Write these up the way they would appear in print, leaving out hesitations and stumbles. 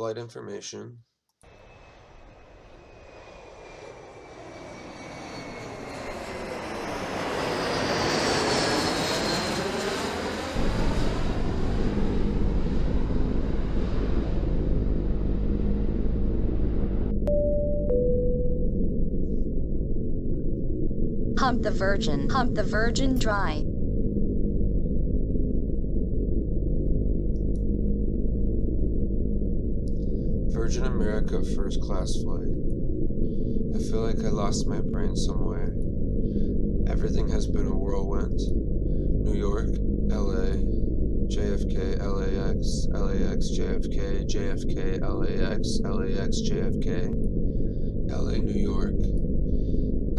Flight information. Hump the Virgin dry. Virgin America first class flight. I feel like I lost my brain somewhere. Everything has been a whirlwind. New York, LA, JFK, LAX, LAX, JFK, JFK, LAX, LAX, JFK, LA, New York.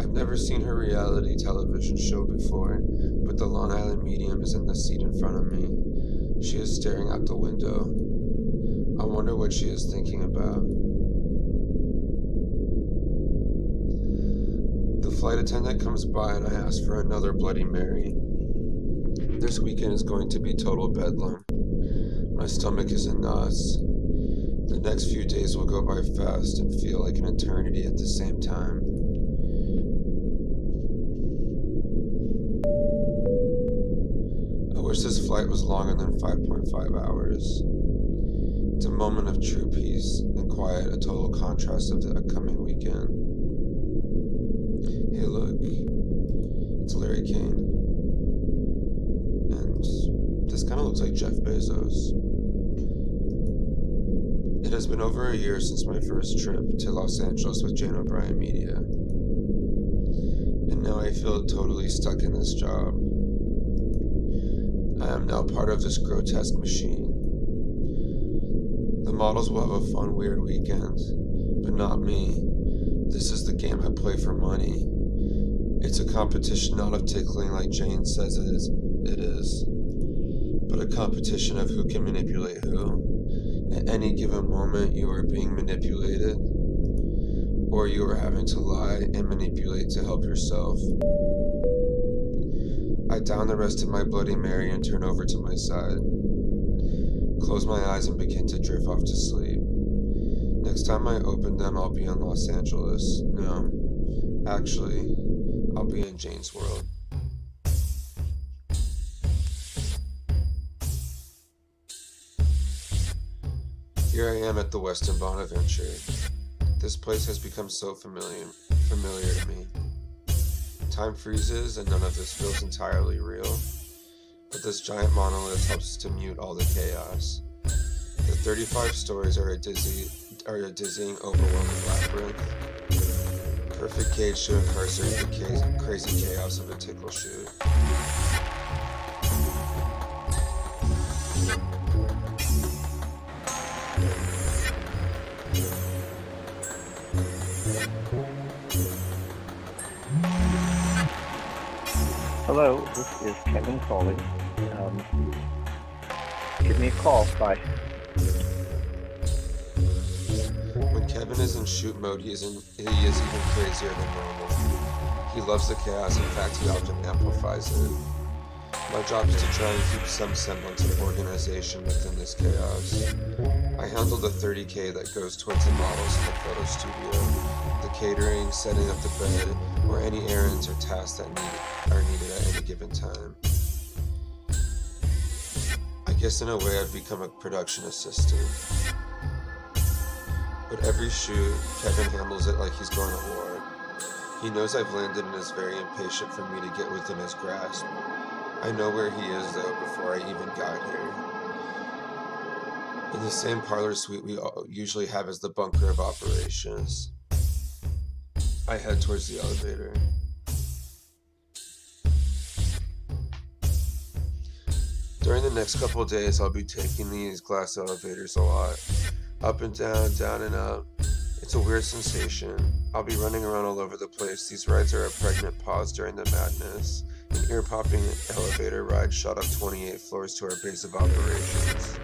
I've never seen her reality television show before, but the Long Island medium is in the seat in front of me. She is staring out the window. I wonder what she is thinking about. The flight attendant comes by and I ask for another Bloody Mary. This weekend is going to be total bedlam. My stomach is in knots. The next few days will go by fast and feel like an eternity at the same time. I wish this flight was longer than 5.5 hours. It's a moment of true peace and quiet, a total contrast of the upcoming weekend. Hey look, it's Larry King. And this kind of looks like Jeff Bezos. It has been over a year since my first trip to Los Angeles with Jane O'Brien Media. And now I feel totally stuck in this job. I am now part of this grotesque machine. The models will have a fun, weird weekend, but not me. This is the game I play for money. It's a competition not of tickling like Jane says it is, but a competition of who can manipulate who. At any given moment, you are being manipulated, or you are having to lie and manipulate to help yourself. I down the rest of my Bloody Mary and turn over to my side. Close my eyes and begin to drift off to sleep. Next time I open them, I'll be in Los Angeles. No, actually, I'll be in Jane's world. Here I am at the Westin Bonaventure. This place has become so familiar to me. Time freezes and none of this feels entirely real. But this giant monolith helps to mute all the chaos. The 35 stories are a dizzying, overwhelming labyrinth. Perfect cage to incarcerate the crazy chaos of a tickle shoot. Hello, this is Kevin calling. Give me a call. Bye. When Kevin is in shoot mode, he is even crazier than normal. He loves the chaos. In fact, he often amplifies it. My job is to try and keep some semblance of organization within this chaos. I handle the 30K that goes towards the models in the photo studio, the catering, setting up the bed, or any errands or tasks that are needed at any given time. I guess in a way I've become a production assistant. But every shoot, Kevin handles it like he's going to war. He knows I've landed and is very impatient for me to get within his grasp. I know where he is though before I even got here. In the same parlor suite we usually have as the bunker of operations. I head towards the elevator. During the next couple of days, I'll be taking these glass elevators a lot. Up and down, down and up. It's a weird sensation. I'll be running around all over the place. These rides are a pregnant pause during the madness. An ear-popping elevator ride shot up 28 floors to our base of operations.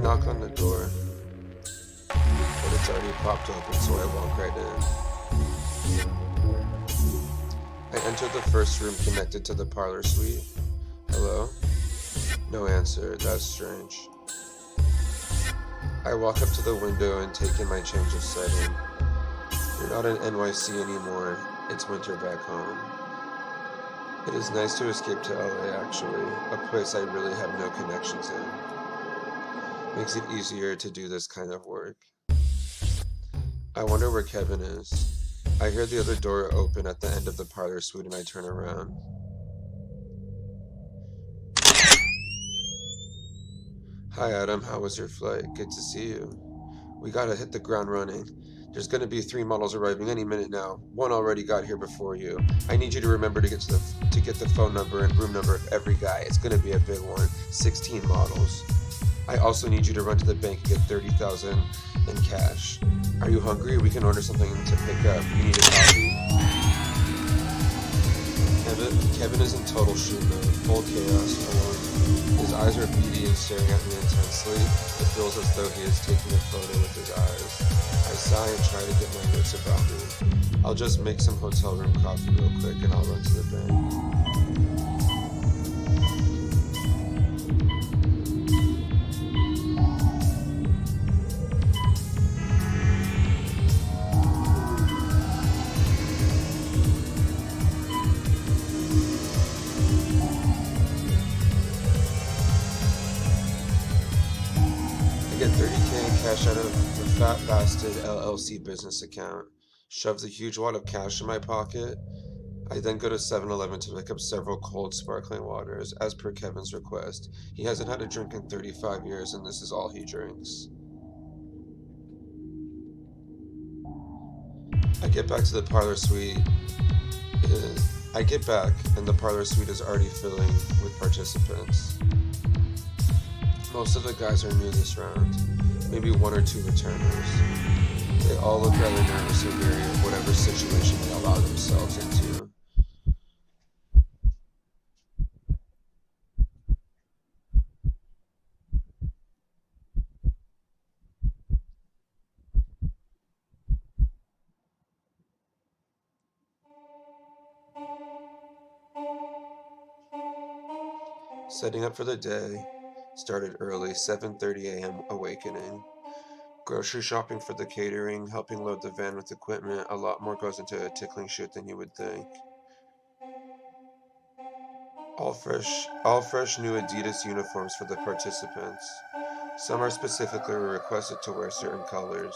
knock on the door, but it's already popped open, so I walk right in. I enter the first room connected to the parlor suite. Hello? No answer. That's strange. I walk up to the window and take in my change of setting. You're not in NYC anymore. It's winter back home. It is nice to escape to LA, actually, a place I really have no connections in. Makes it easier to do this kind of work. I wonder where Kevin is. I hear the other door open at the end of the parlor suite and I turn around. Hi Adam, how was your flight? Good to see you. We gotta hit the ground running. There's gonna be 3 models arriving any minute now. One already got here before you. I need you to remember to get the phone number and room number of every guy. It's gonna be a big one. 16 models. I also need you to run to the bank and get 30,000 in cash. Are you hungry? We can order something to pick up. You need a coffee? Kevin is in total shoot mode, full chaos, alone. His eyes are beady and staring at me intensely. It feels as though he is taking a photo with his eyes. I sigh and try to get my wits about me. I'll just make some hotel room coffee real quick and I'll run to the bank. I get 30K in cash out of the Fat Bastard LLC business account, shove the huge wad of cash in my pocket. I then go to 7-Eleven to pick up several cold sparkling waters, as per Kevin's request. He hasn't had a drink in 35 years and this is all he drinks. I get back to the parlor suite. I get back and the parlor suite is already filling with participants. Most of the guys are new this round, maybe 1 or 2 returners. They all look rather nervous and weary of whatever situation they allow themselves into. Setting up for the day started early, 7:30 a.m. awakening. Grocery shopping for the catering, helping load the van with equipment. A lot more goes into a tickling shoot than you would think. All fresh new Adidas uniforms for the participants. Some are specifically requested to wear certain colors.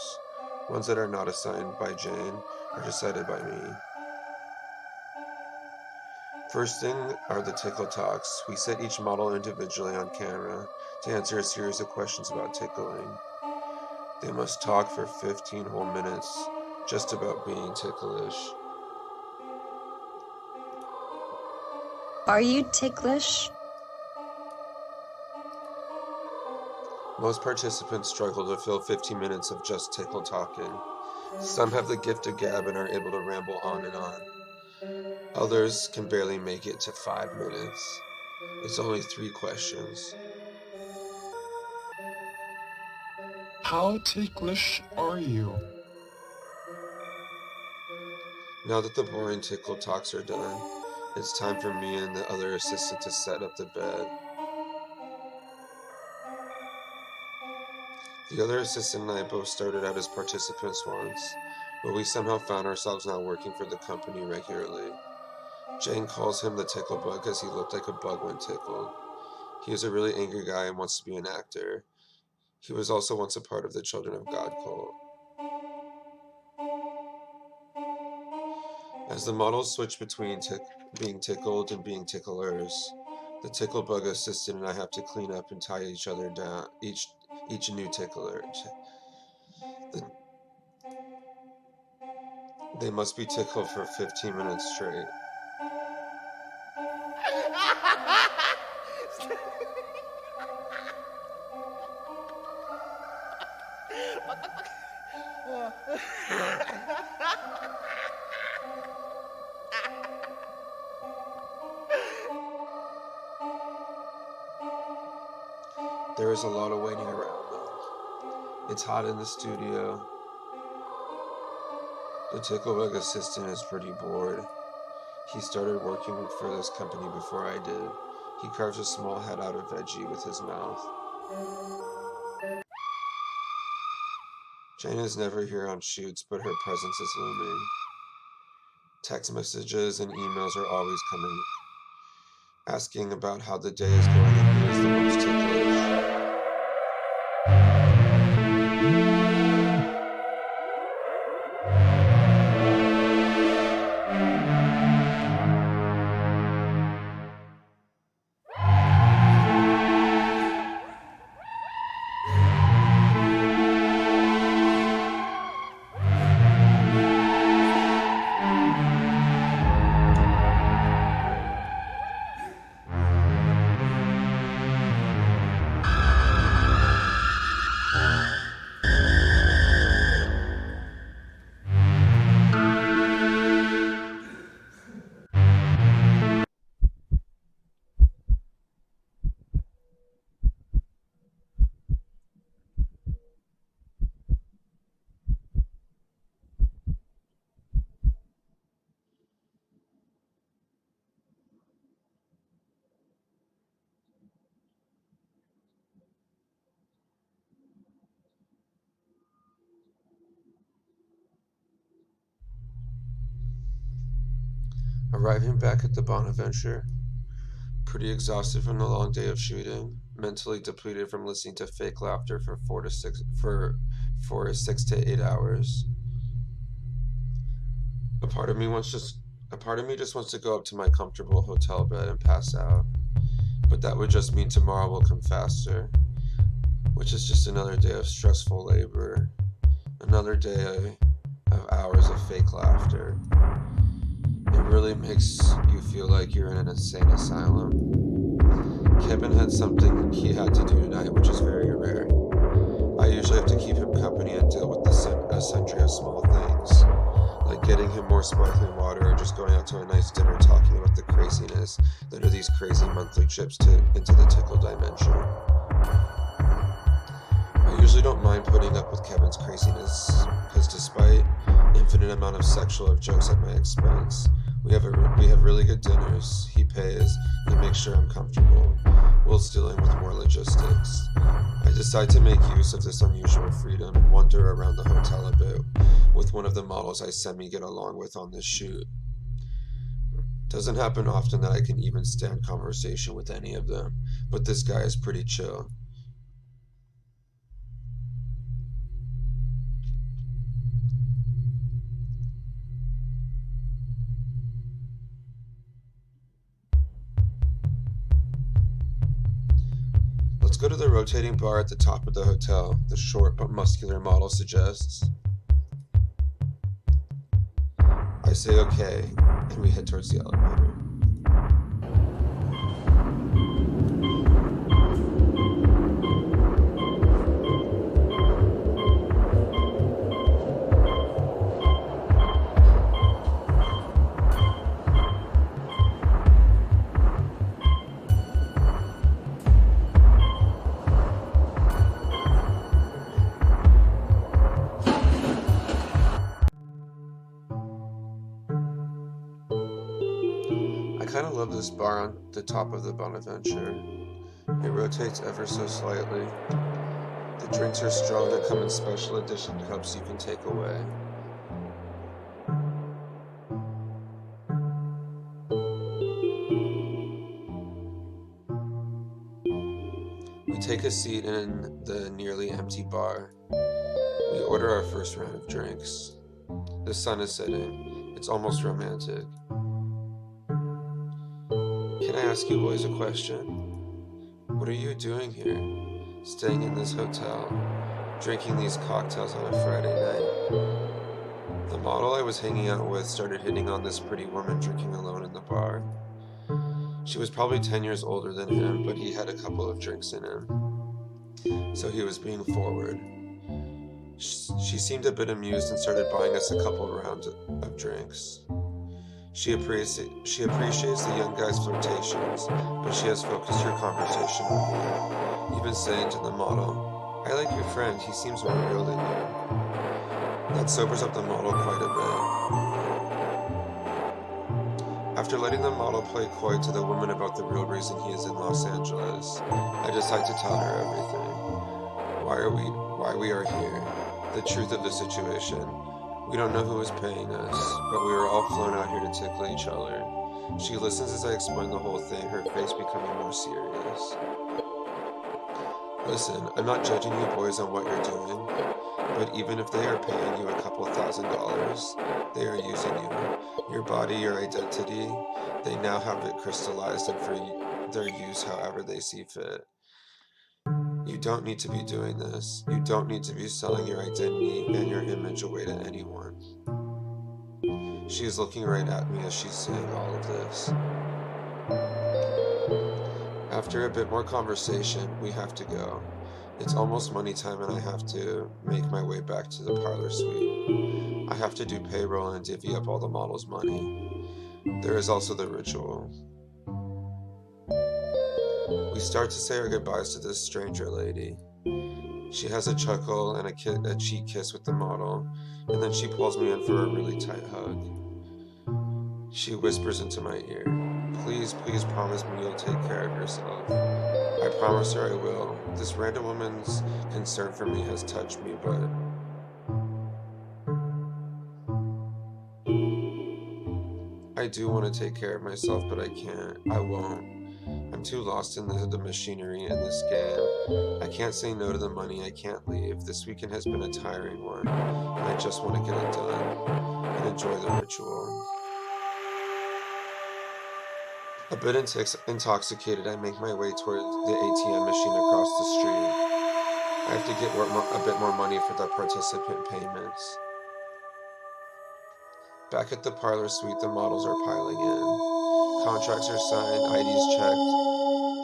Ones that are not assigned by Jane are decided by me. First thing are the tickle talks. We set each model individually on camera to answer a series of questions about tickling. They must talk for 15 whole minutes just about being ticklish. Are you ticklish? Most participants struggle to fill 15 minutes of just tickle talking. Some have the gift of gab and are able to ramble on and on. Others can barely make it to 5 minutes. It's only 3 questions. How ticklish are you? Now that the boring tickle talks are done, it's time for me and the other assistant to set up the bed. The other assistant and I both started out as participants once, but we somehow found ourselves now working for the company regularly. Jane calls him the tickle bug because he looked like a bug when tickled. He is a really angry guy and wants to be an actor. He was also once a part of the Children of God cult. As the models switch between being tickled and being ticklers, the tickle bug assistant and I have to clean up and tie each other down, each new tickler. They must be tickled for 15 minutes straight. There is a lot of waiting around though. It's hot in the studio. The Ticklebug assistant is pretty bored. He started working for this company before I did. He carves a small head out of veggie with his mouth. Jane is never here on shoots, but her presence is looming. Text messages and emails are always coming, asking about how the day is going and who is the most ticklish. Arriving back at the Bonaventure, pretty exhausted from the long day of shooting, mentally depleted from listening to fake laughter for 6 to 8 hours. A part of me just wants to go up to my comfortable hotel bed and pass out, but that would just mean tomorrow will come faster, which is just another day of stressful labor, another day of hours of fake laughter. It really makes you feel like you're in an insane asylum. Kevin had something he had to do tonight, which is very rare. I usually have to keep him company and deal with a sundry of small things, like getting him more sparkling water or just going out to a nice dinner talking about the craziness that are these crazy monthly trips into the tickle dimension. I usually don't mind putting up with Kevin's craziness, because despite infinite amount of sexual jokes at my expense, we have really good dinners. He pays, he makes sure I'm comfortable, whilst dealing with more logistics. I decide to make use of this unusual freedom and wander around the hotel a bit with one of the models I semi-get along with on this shoot. Doesn't happen often that I can even stand conversation with any of them, but this guy is pretty chill. Let's go to the rotating bar at the top of the hotel, the short but muscular model suggests. I say okay, and we head towards the elevator. I kind of love this bar on the top of the Bonaventure. It rotates ever so slightly. The drinks are strong that come in special edition cups you can take away. We take a seat in the nearly empty bar. We order our first round of drinks. The sun is setting. It's almost romantic. Can I ask you boys a question? What are you doing here? Staying in this hotel, drinking these cocktails on a Friday night? The model I was hanging out with started hitting on this pretty woman drinking alone in the bar. She was probably 10 years older than him, but he had a couple of drinks in him, so he was being forward. She seemed a bit amused and started buying us a couple rounds of drinks. She appreciates the young guy's flirtations, but she has focused her conversation on me, even saying to the model, I like your friend, he seems more real than you. That sobers up the model quite a bit. After letting the model play coy to the woman about the real reason he is in Los Angeles, I decide to tell her everything. Why we are here, the truth of the situation. We don't know who is paying us, but we were all flown out here to tickle each other. She listens as I explain the whole thing, her face becoming more serious. Listen, I'm not judging you boys on what you're doing, but even if they are paying you a couple $1,000s, they are using you. Your body, your identity, they now have it crystallized and for their use however they see fit. You don't need to be doing this. You don't need to be selling your identity and your image away to anyone. She is looking right at me as she's saying all of this. After a bit more conversation, we have to go. It's almost money time and I have to make my way back to the parlor suite. I have to do payroll and divvy up all the models' money. There is also the ritual. We start to say our goodbyes to this stranger lady. She has a chuckle and a cheek kiss with the model, and then she pulls me in for a really tight hug. She whispers into my ear, please promise me you'll take care of yourself. I promise her I will. This random woman's concern for me has touched me, but I do want to take care of myself, but I can't. I won't. I'm too lost in the machinery in this game. I can't say no to the money. I can't leave. This weekend has been a tiring one, and I just want to get it done and enjoy the ritual. A bit intoxicated, I make my way toward the ATM machine across the street. I have to get a bit more money for the participant payments. Back at the parlor suite, the models are piling in. Contracts are signed, IDs checked,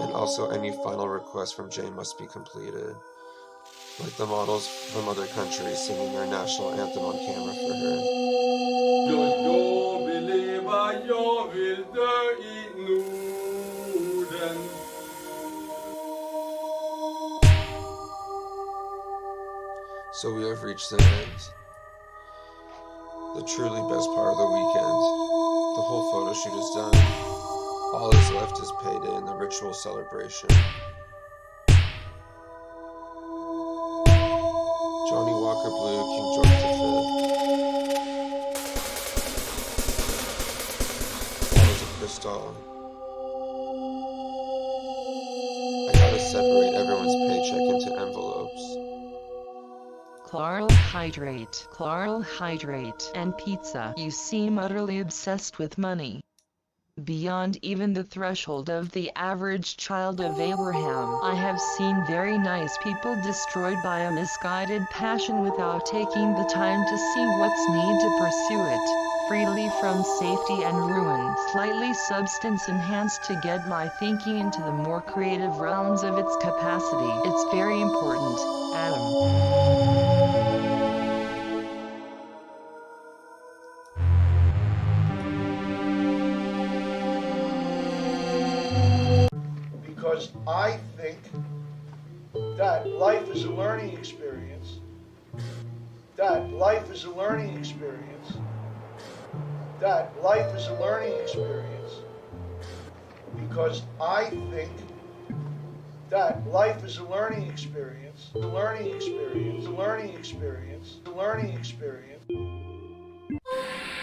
and also any final requests from Jane must be completed. Like the models from other countries singing their national anthem on camera for her. Jag vill dö i Norden. So we have reached the end. The truly best part of the weekend. The whole photo shoot is done. All is left is payday and the ritual celebration. Johnny Walker Blue, King George V. Bottles of Cristal. I gotta separate everyone's paycheck into envelopes. Carbohydrate, and pizza. You seem utterly obsessed with money. Beyond even the threshold of the average child of Abraham. I have seen very nice people destroyed by a misguided passion without taking the time to see what's need to pursue it, freely from safety and ruin. Slightly substance enhanced to get my thinking into the more creative realms of its capacity. It's very important, Adam. Because I think that life is a learning experience. That life is a learning experience. That life is a learning experience. Because I think that life is a learning experience. A learning experience. A learning experience. A learning experience.